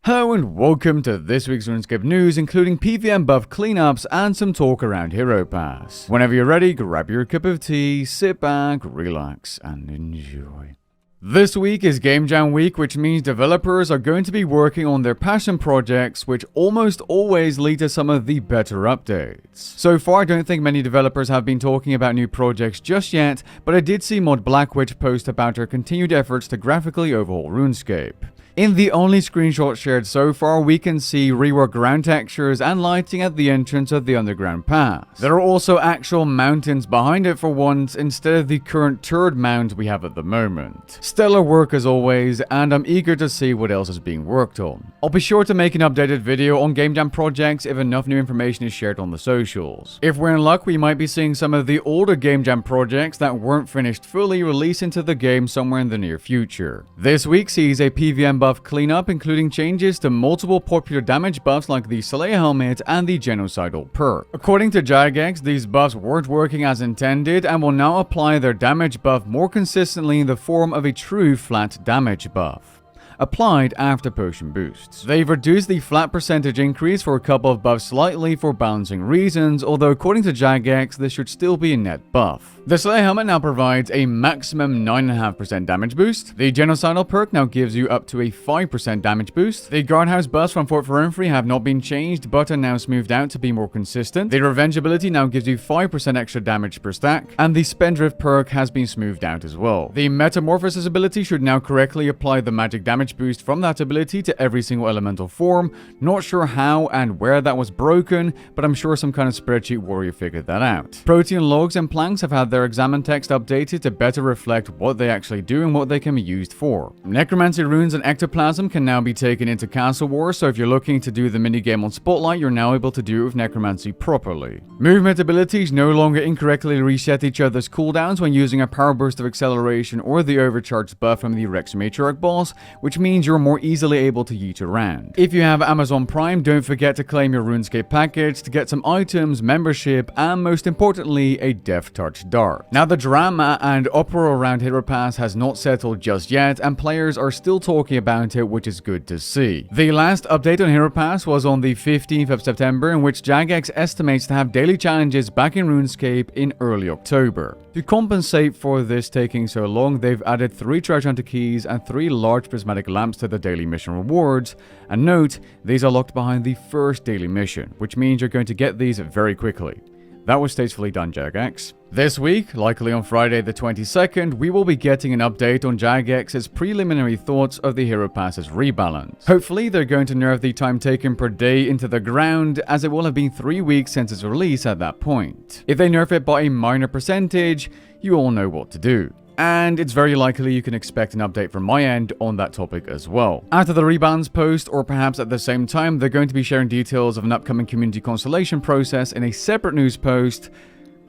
Hello and welcome to this week's Runescape news, including PvM buff cleanups and some talk around Hero Pass. Whenever you're ready, grab your cup of tea, sit back, relax, and enjoy. This week is Gamejam week, which means developers are going to be working on their passion projects, which almost always lead to some of the better updates. So far, I don't think many developers have been talking about new projects just yet, but I did see Mod Blackwitch post about her continued efforts to graphically overhaul Runescape. In the only screenshot shared so far, we can see reworked ground textures and lighting at the entrance of the underground pass. There are also actual mountains behind it for once, instead of the current turd mound we have at the moment. Stellar work as always, and I'm eager to see what else is being worked on. I'll be sure to make an updated video on Gamejam projects if enough new information is shared on the socials. If we're in luck, we might be seeing some of the older Gamejam projects that weren't finished fully release into the game somewhere in the near future. This week sees a PvM buff cleanup, including changes to multiple popular damage buffs like the Slayer helmet and the genocidal perk. According to Jagex, these buffs weren't working as intended and will now apply their damage buff more consistently in the form of a true flat damage buff applied after potion boosts. They've reduced the flat percentage increase for a couple of buffs slightly for balancing reasons, although according to Jagex, this should still be a net buff. The Slayer helmet now provides a maximum 9.5% damage boost. The genocidal perk now gives you up to a 5% damage boost. The guardhouse buffs from Fort Ferenfree have not been changed, but are now smoothed out to be more consistent. The revenge ability now gives you 5% extra damage per stack, and the spendthrift perk has been smoothed out as well. The metamorphosis ability should now correctly apply the magic damage boost from that ability to every single elemental form. Not sure how and where that was broken, but I'm sure some kind of spreadsheet warrior figured that out. Protean logs and planks have had their examine text updated to better reflect what they actually do and what they can be used for. Necromancy runes and ectoplasm can now be taken into Castle War, so if you're looking to do the minigame on Spotlight, you're now able to do it with necromancy properly. Movement abilities no longer incorrectly reset each other's cooldowns when using a power burst of acceleration or the overcharged buff from the Rex Matriarch boss, which means you're more easily able to yeet around. If you have Amazon Prime, don't forget to claim your RuneScape package to get some items, membership, and most importantly, a Death Touch Dart. Now, the drama and uproar around Hero Pass has not settled just yet, and players are still talking about it, which is good to see. The last update on Hero Pass was on the 15th of September, in which Jagex estimates to have daily challenges back in RuneScape in early October. To compensate for this taking so long, they've added 3 treasure hunter keys and 3 large prismatic lamps to the daily mission rewards, and note, these are locked behind the first daily mission, which means you're going to get these very quickly. That was tastefully done, Jagex. This week, likely on Friday the 22nd, we will be getting an update on Jagex's preliminary thoughts of the Hero Pass's rebalance. Hopefully, they're going to nerf the time taken per day into the ground, as it will have been 3 weeks since its release at that point. If they nerf it by a minor percentage, you all know what to do. And it's very likely you can expect an update from my end on that topic as well. After the rebalance post, or perhaps at the same time, they're going to be sharing details of an upcoming community constellation process in a separate news post,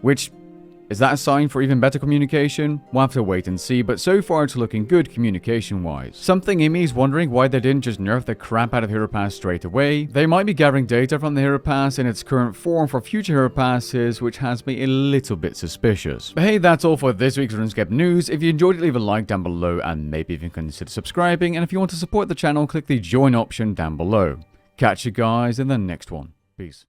which... is that a sign for even better communication? We'll have to wait and see, but so far it's looking good communication-wise. Something in me is wondering why they didn't just nerf the crap out of Hero Pass straight away. They might be gathering data from the Hero Pass in its current form for future Hero Passes, which has me a little bit suspicious. But hey, that's all for this week's RuneScape news. If you enjoyed it, leave a like down below and maybe even consider subscribing. And if you want to support the channel, click the join option down below. Catch you guys in the next one. Peace.